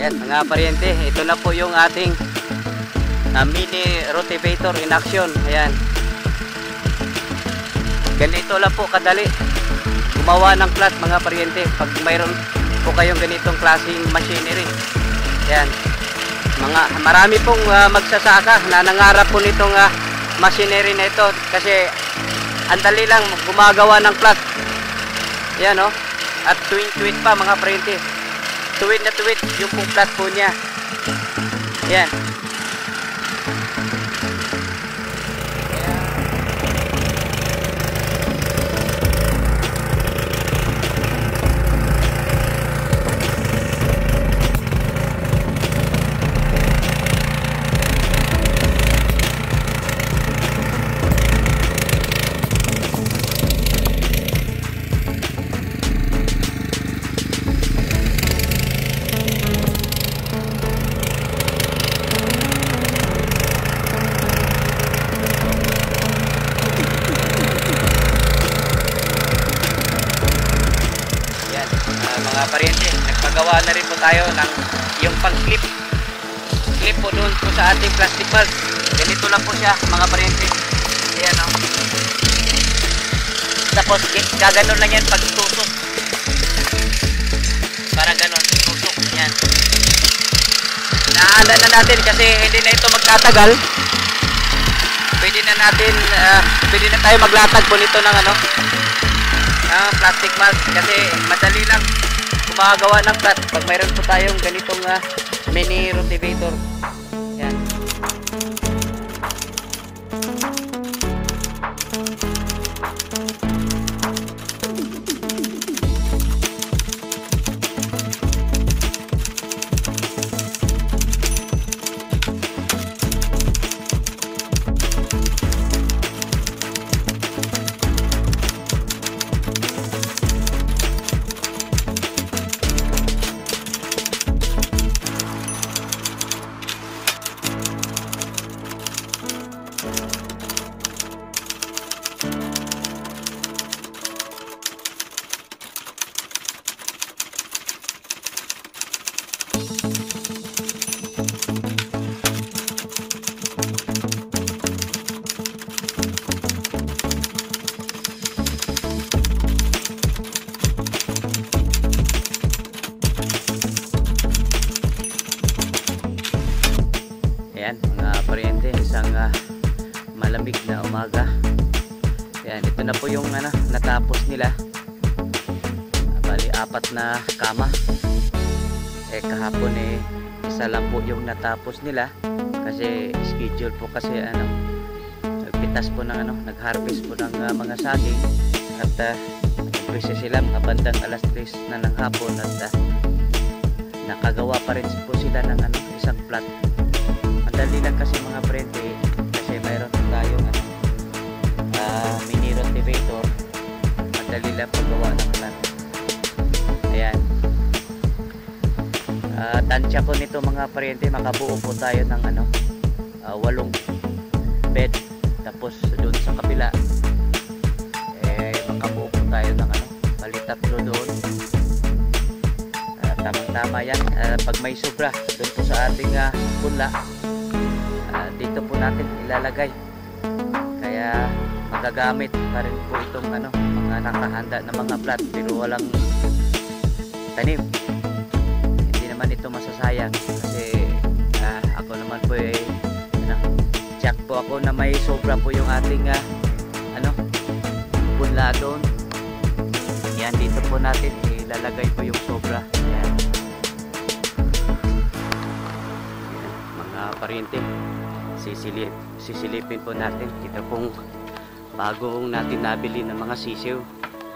Yan mga paryente, ito na po yung ating mini rotavator in action. Ayan. Ganito lang po kadali gumawa ng plat mga paryente pag mayroon po kayong ganitong klaseng machinery. Ayan. Marami pong magsasaka na nangarap po nitong machinery na ito kasi ang dali lang gumagawa ng plat. Ayan o. At tuwid pa mga paryente. Tuwid na tuwid yung pong plat po niya. Ayan. Mga paryente, nagpagawa na rin po tayo ng yung pang clip po doon po sa ating plastic bag. Ganito lang po siya mga paryente. Ayan o. Tapos gaganon lang yan pag tusok. Para ganon, tusok yan. Naanda na natin kasi hindi na ito magtatagal. Pwede na tayo maglatag po nito ng plastic bag kasi madali lang gumagawa ng plat pag mayroon po tayong ganitong mini rotavator. Yan. Ayan mga paryente, isang malamig na umaga. Ayan, ito na po yung natapos nila. Bali 4 na kama. Kahapon isa lang po yung natapos nila kasi schedule po kasi nagpitas po ng nag-harvest po ng mga saging at nag-presa sila mga bandang alas 3 na ng hapon at nakagawa pa rin po sila ng isang plat. Madali lang kasi mga paryente kasi mayroon tayong mini rotavator. Madali lang paggawa ng plat. Ayan. Tansya po nito mga paryente, makabuo po tayo ng 8 bed. Tapos doon sa kabila makabuo po tayo ng bali 3 doon. Tamang-tama yan. Pag may sobra doon po sa ating punla, dito po natin ilalagay. Kaya magagamit pa rin po itong mga nakahanda na mga plat pero walang tanim. Hindi naman ito masasayang kasi ako naman po check po ako na may sobra po yung ating punla doon. Yan, dito po natin ilalagay po yung sobra. Yan. Mga paryente, sisilipin po natin. Ito pong bagong natin nabili ng mga sisiw.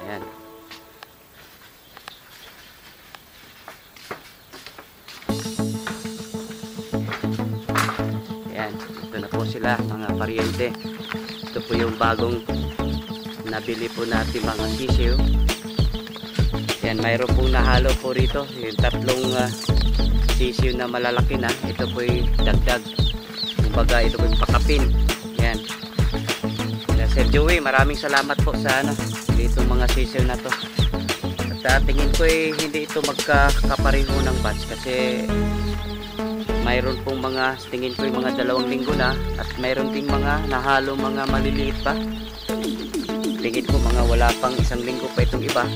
Ayan. Ayan, ito na po sila mga paryente. Ito po yung bagong nabili po natin mga sisiw. Ayan, mayroon pong nahalo po rito yung 3 sisiw na malalaki na. Ito po yung dagdag, kumbaga ito po yung pakapin. Ayan. Sir Joey, maraming salamat po sa dito mga sisiw na to. At Sa tingin ko hindi ito magkakapareho ng batch kasi mayroon pong mga, tingin ko mga 2 linggo na at mayroon ding mga nahalo mga maliliit pa. Tingin ko mga wala pang 1 linggo pa itong iba.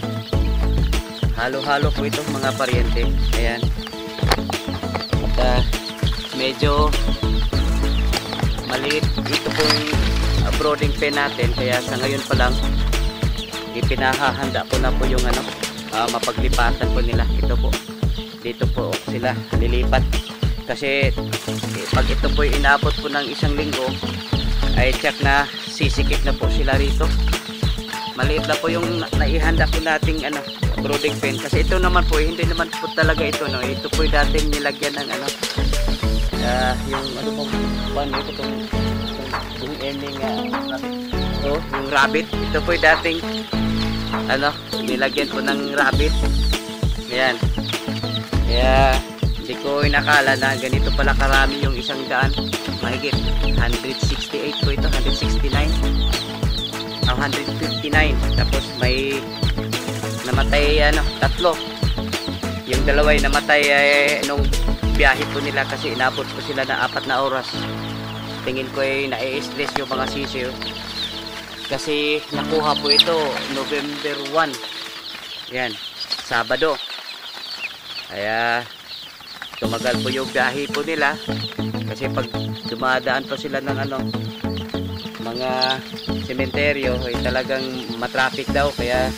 Halo-halo po ito mga paryente. Ayan. At medyo maliit ito po yung brooding pen natin, kaya sa ngayon pa lang ipinahahanda ko na po yung mapaglipatan po nila. Ito po, dito po sila lilipat kasi pag ito po inabot po ng 1 linggo ay check na sisikip na po sila rito. Maliit na po yung naihanda po nating brooding pen kasi ito naman po hindi naman po talaga ito ito po dating nilagyan ng yung yung ending yung rabbit. Ito po dating nilagyan po ng rabbit. Ayan. Kaya hindi ko inakala na ganito pala karami yung 100, mahigit 168 po ito, 169 159. Tapos may namatay 3. Yung 2 ay namatay nung biyahe po nila kasi inabot po sila na 4 na oras. Tingin ko na-stress yung mga sisiyo kasi nakuha po ito November 1. Yan, Sabado. Kaya tumagal po yung biyahe po nila kasi pag dumadaan po sila ng mga sementeryo ay talagang matraffic daw, kaya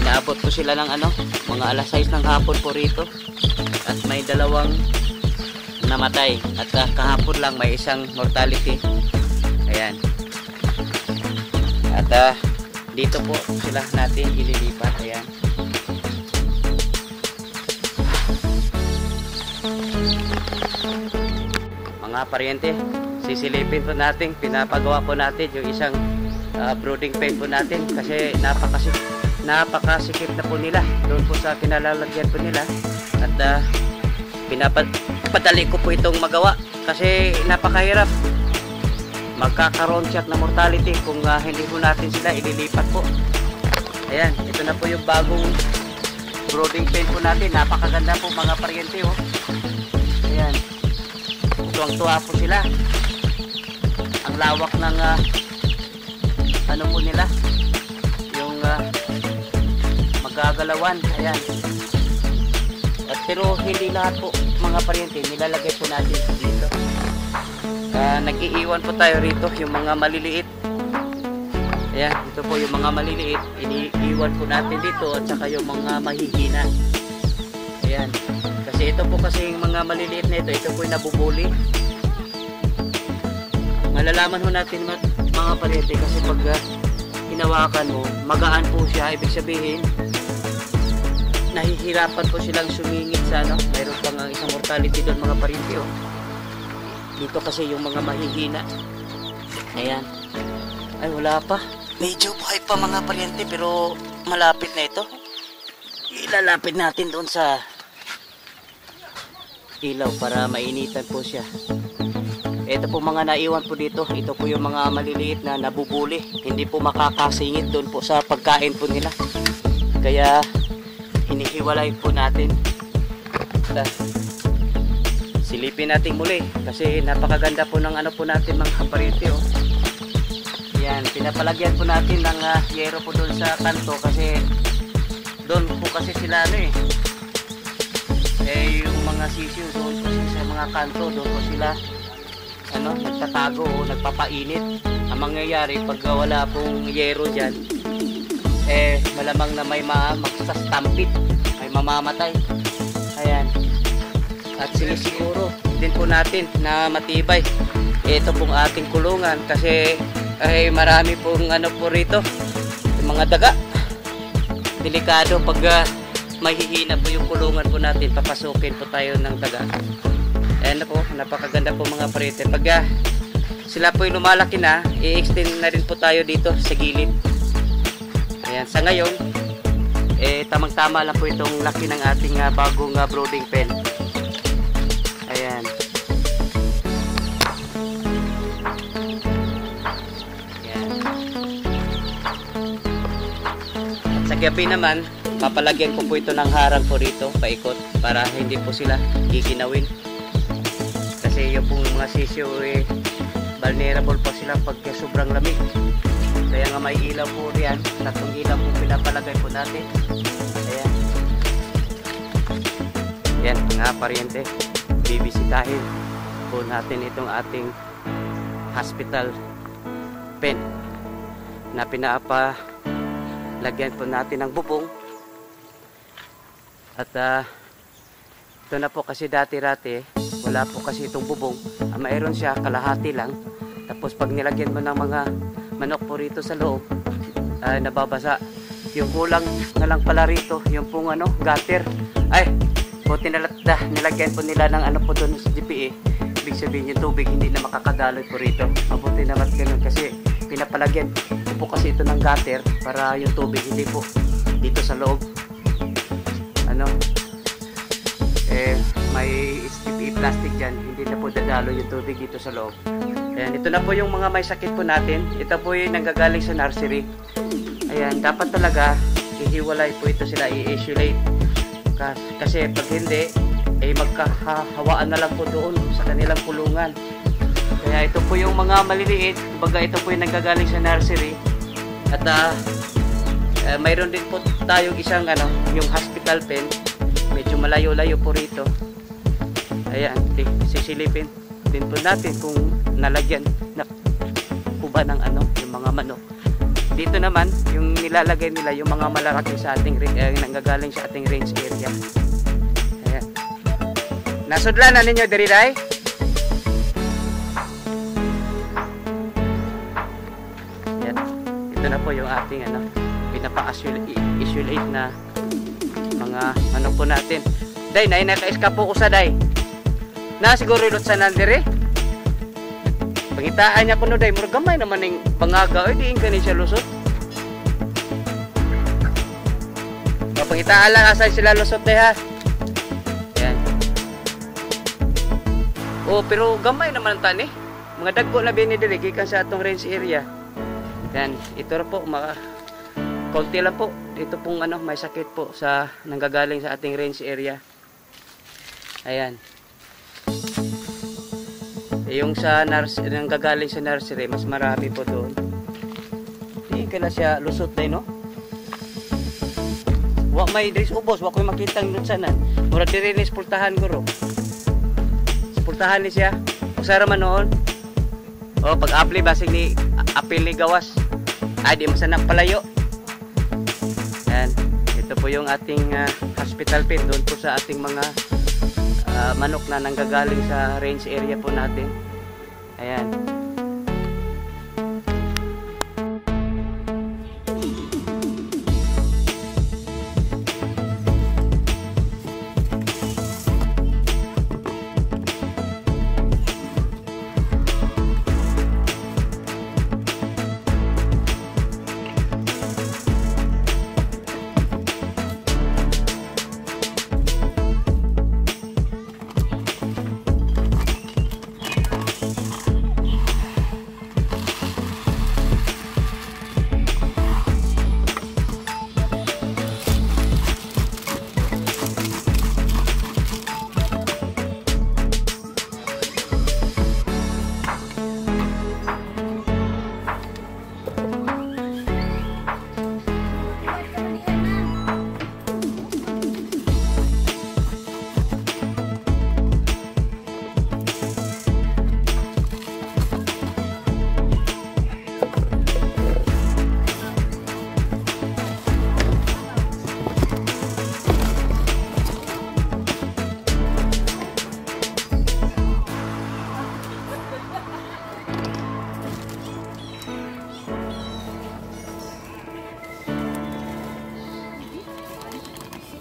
inaabot po sila ng mga alas 6 ng hapon po rito at may 2 namatay at kahapon lang may 1 mortality. Ayan. At dito po sila natin ililipat. Ayan. Mga paryente, sisilipin po natin, pinapagawa po natin yung isang brooding pen po natin kasi napakasikip na po nila doon po sa pinalalagyan po nila. At pinapadali ko po itong magawa kasi napakahirap. Magkakaroon siya na mortality kung hindi po natin sila ililipat po. Ayan, ito na po yung bagong brooding pen po natin. Napakaganda po mga paryente. Ayan, tuwang-tuwa po sila. Ang lawak ng po nila, yung magagalawan. Ayan. At pero hindi lahat po mga paryente nilalagay po natin dito. Nag-iiwan po tayo rito yung mga maliliit. Ayan, ito po yung mga maliliit, iniiwan po natin dito at saka yung mga mahihina. Ayan, kasi ito po kasi yung mga maliliit na ito po yung nabubuli. Malalaman ho natin mga paryente kasi pag hinawakan mo, magaan po siya. Ibig sabihin nahihirapan po silang sumingit sa mayroon pang isang mortality doon mga paryente. Dito kasi yung mga mahihina. Ayan. Ay wala pa, medyo buhay pa mga paryente pero malapit na ito. Ilalapit natin doon sa ilaw para mainitan po siya. Ito po mga naiwan po dito. Ito po yung mga maliliit na nabubuli. Hindi po makakasingit doon po sa pagkain po nila. Kaya hinihiwalay po natin. Silipin natin muli kasi napakaganda po ng po natin mga paryente. Yan, pinapalagyan po natin ng yero po doon sa kanto kasi doon po kasi sila yung mga sisiyo doon po sa mga kanto, doon po sila nagtatago o nagpapainit. Ang mangyayari pag wala pong yero dyan, malamang na may magsastampit, may mamamatay. Ayan. At sinisiguro din po natin na matibay ito pong ating kulungan kasi marami pong po rito, yung mga daga. Delikado pag mahihina po yung kulungan po natin, papasukin po tayo ng daga. Ayan na po, napakaganda po mga paryente. Pag sila po yung lumalaki na, i-extend na rin po tayo dito sa gilid. Ayan, sa ngayon tamang-tama lang po itong laki ng ating bagong brooding pen. Ayan. Ayan. At sa gabi naman papalagyan ko po ito ng harang po dito, paikot, para hindi po sila giginawin. Kasi yung pong mga sisiyo vulnerable po sila pag sobrang lamig. Kaya nga may ilaw po riyan, tatlong ilaw po pinapalagay po natin. Ayan. Yan mga paryente, bibisitahin po natin itong ating hospital pen na lagyan po natin ng bubong. At ito na po kasi dati-rati wala po kasi itong bubong. Mayroon siya kalahati lang. Tapos pag nilagyan mo ng mga manok po rito sa loob, nababasa. Yung kulang na lang pala rito, yung pong gutter. Ay, buti nilagyan po nila ng po doon sa GPA. Ibig sabihin yung tubig hindi na makakadaloy po rito. Mabuti naman ganun kasi pinapalagyan po kasi ito ng gutter para yung tubig hindi po dito sa loob may STP plastic dyan, hindi na po dadalo yung tubig dito sa loob. Ayan, ito na po yung mga may sakit po natin. Ito po yung nanggagaling sa nursery. Ayan, dapat talaga ihiwalay po ito sila, i-isolate kasi pag hindi magkahawaan na lang po doon sa kanilang pulungan. Kaya ito po yung mga maliliit, kumbaga ito po yung nanggagaling sa nursery. At mayroon din po tayong isang yung hospital pen. Medyo malayo-layo po rito. Ayan, sisilipin din po natin kung nalagyan na po ba ng yung mga manok. Dito naman, yung nilalagay nila yung mga malalaki sa ating nanggagaling sa ating range area. Ayan. Nasudlan na ninyo diri day? Ayan. Ito na po yung ating pinapa-isolate na mga manok po natin. Day, naka-escape po ko sa day. Na siguro ilot sa nandire. Pangitaan niya ko no day, murag gamay naman ning pangaga oy diin kani siya lusot. Pangitaan lang asa sila lusot day ha. Yan. Oh, pero gamay naman tani. Mga dagko na bini diri gikan sa atong range area. Yan, ito ra po konti lang po. Dito pong may sakit po sa nanggagaling sa ating range area. Ayan. Yung sa nanggagaling sa nursery, mas marami po doon. Hindi ka na siya lusot na no? Wa may dris ubos, wa ko'y makitang lutsanan. Mura dirinis pultahan ko ro. Pultahan ni siya. Usara man noon. O, pag-apply basig ni apil ni gawas. Ay, di masanang palayo. Ayan. Ito po yung ating hospital pen doon po sa ating mga manok na nanggagaling sa range area po natin. Ayan.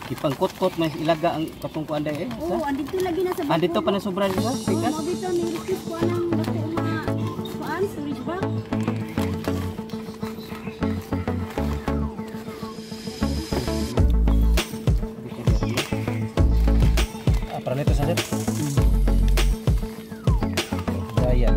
Ipangkot-kot may ilaga ang katungkuan day Oo, andito lagi na sa bako. Andito pa na sobra dito, tigas. Oo, mabito ni request ko anang bako mga storage bag. Para nito sa set. Gaya.